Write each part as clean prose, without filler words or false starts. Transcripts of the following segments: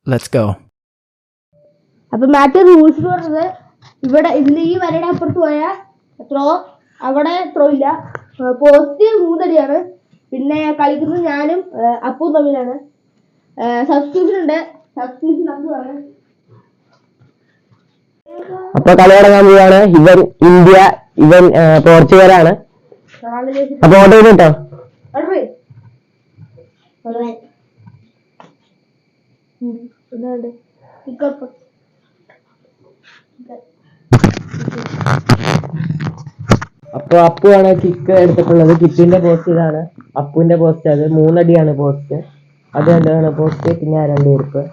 Let's go. അപ്പൊ മാറ്റ് rules പറഞ്ഞത് ഇവിടെ ഇതിന്റെ ഈ വരയുടെ അപ്പുറത്ത് പോയാൽ ത്രോ, അവിടെ ത്രോ ഇല്ല. പോസ്റ്റ് 3 അടിയാണ്. പിന്നെ കളിക്കുന്നത് ഞാനും അപ്പും തമ്മിലാണ്. സബ്സ്റ്റിറ്റ്യൂഷൻ ഉണ്ട്. സബ്സ്റ്റിറ്റ്യൂഷൻ അപ്പുവാണ്. അപ്പൊ കളി തുടങ്ങാൻ പോവാണ്. ഇവൻ ഇന്ത്യ, ഇവൻ പോർച്ചുഗലാണ്. അപ്പൊ ഓർഡർ ചെയ്തിട്ടോ. അപ്പൊ അപ്പുവാണ് കിക്ക് എടുത്തിട്ടുള്ളത്. കിക്കിന്റെ പോസ്റ്റ് ഇതാണ്. അപ്പുവിന്റെ പോസ്റ്റ് അത് 3 അടിയാണ് പോസ്റ്റ്. അത് എന്താണ് പോസ്റ്റ്, പിന്നെ 2 ഇരിപ്പ്.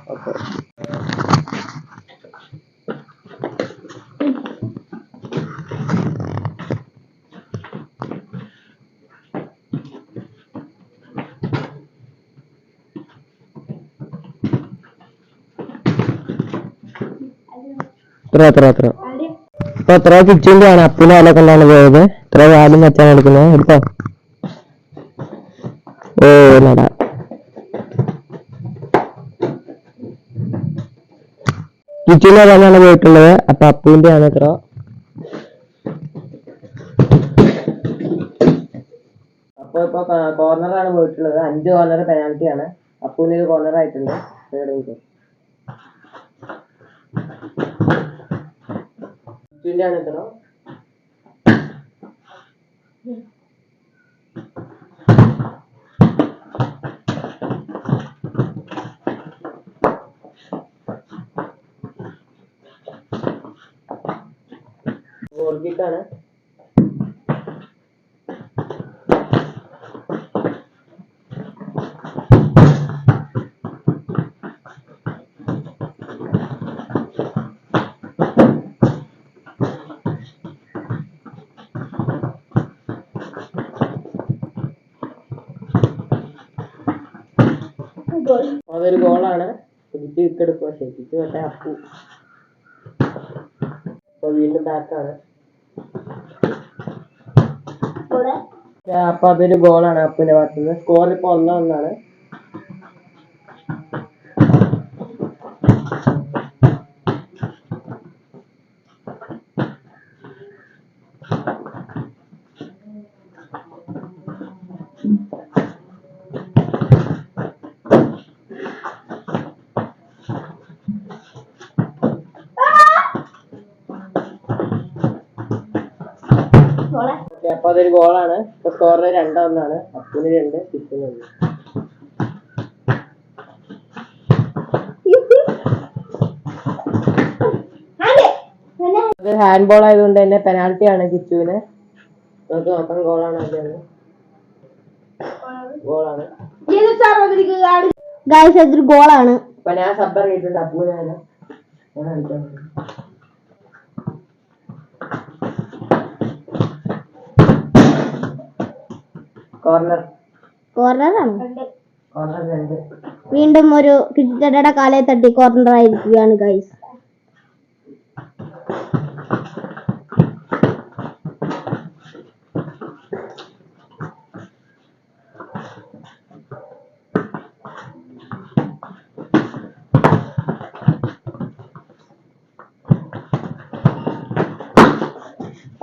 ഓക്കെ, എത്ര കിച്ചിന്റെ ആണ്. അപ്പിന് ആലെ കൊണ്ടാണ് പോയത്. ഇത്ര വാലും വെച്ചാണ് എടുക്കുന്നത്. എടുത്തോ. ഓ നടാ. കിച്ചിന്റെ തന്നെയാണ് പോയിട്ടുള്ളത്. അപ്പൊ അപ്പുവിന്റെ ആണ് ഇത്ര. അപ്പൊ ഇപ്പൊ കോർണറാണ് പോയിട്ടുള്ളത്. 5 കോർണർ പെനാൽറ്റി ആണ്. അപ്പുവിന് ഒരു കോർണർ ആയിട്ടുണ്ട്. ആണ് ഇത്ര. ഗോൾക്കിക്കാണ്. അതൊരു ഗോളാണ്. എടുക്കുക ശരിക്കും. പക്ഷെ അപ്പു ഇപ്പൊ വീണ്ടും ബാക്കാണ്. അപ്പൊ അതൊരു ഗോളാണ് അപ്പുവിന്റെ ഭാഗത്തുനിന്ന്. സ്കോർ ഇപ്പൊ 1-1. അപ്പൊ അതൊരു ഗോളാണ്. ഇപ്പൊ സ്കോർ 2-1. അപ്പുവിന് 2, കിക്കിന് 1. അത് ഹാൻഡ് ബോൾ ആയതുകൊണ്ട് തന്നെ പെനാൽറ്റി ആണ് കിച്ചുവിന്. നമുക്ക് നോക്കാം. ഗോളാണ്. ഗോളാണ്. അതൊരു ഗോളാണ്. അപ്പൊ ഞാൻ സബ്ബർ ചെയ്തിട്ടുണ്ട്. അപ്പുവിനാണ് കോർണറാണ്. 2. വീണ്ടും ഒരു കിച്ചടയുടെ കാലയെ തട്ടി കോർണർ ആയിരിക്കുകയാണ് ഗൈസ്.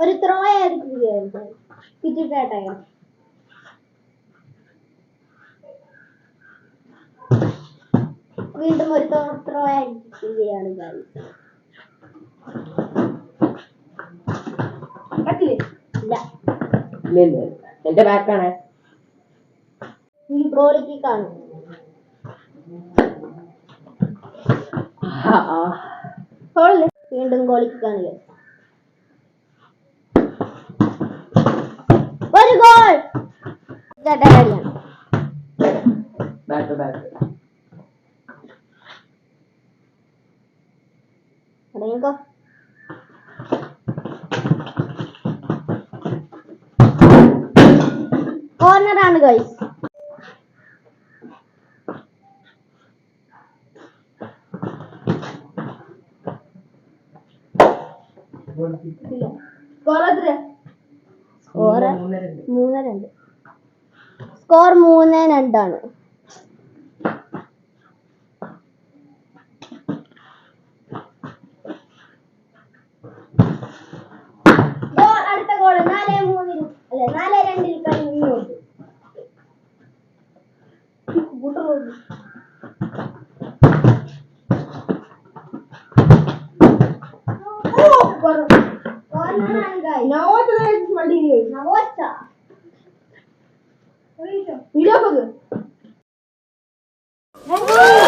ഒരു ത്രോ ആയിരിക്കുകയാണ്. വീണ്ടും ഒരു ത്രോ ആയിരിക്കുകയാണ് ഗൈസ്. ഇല്ല, എന്റെ ബാക്കാണ്. ഗോളിക്ക് കാണും. വീണ്ടും ഗോളിക്ക് കാണുക. ഒരു ഗോൾ. Back to back. കോർണറാണ് ഗൈസ്. സ്കോർ 3-2. സ്കോർ 3-2 ആണ്. Let's go.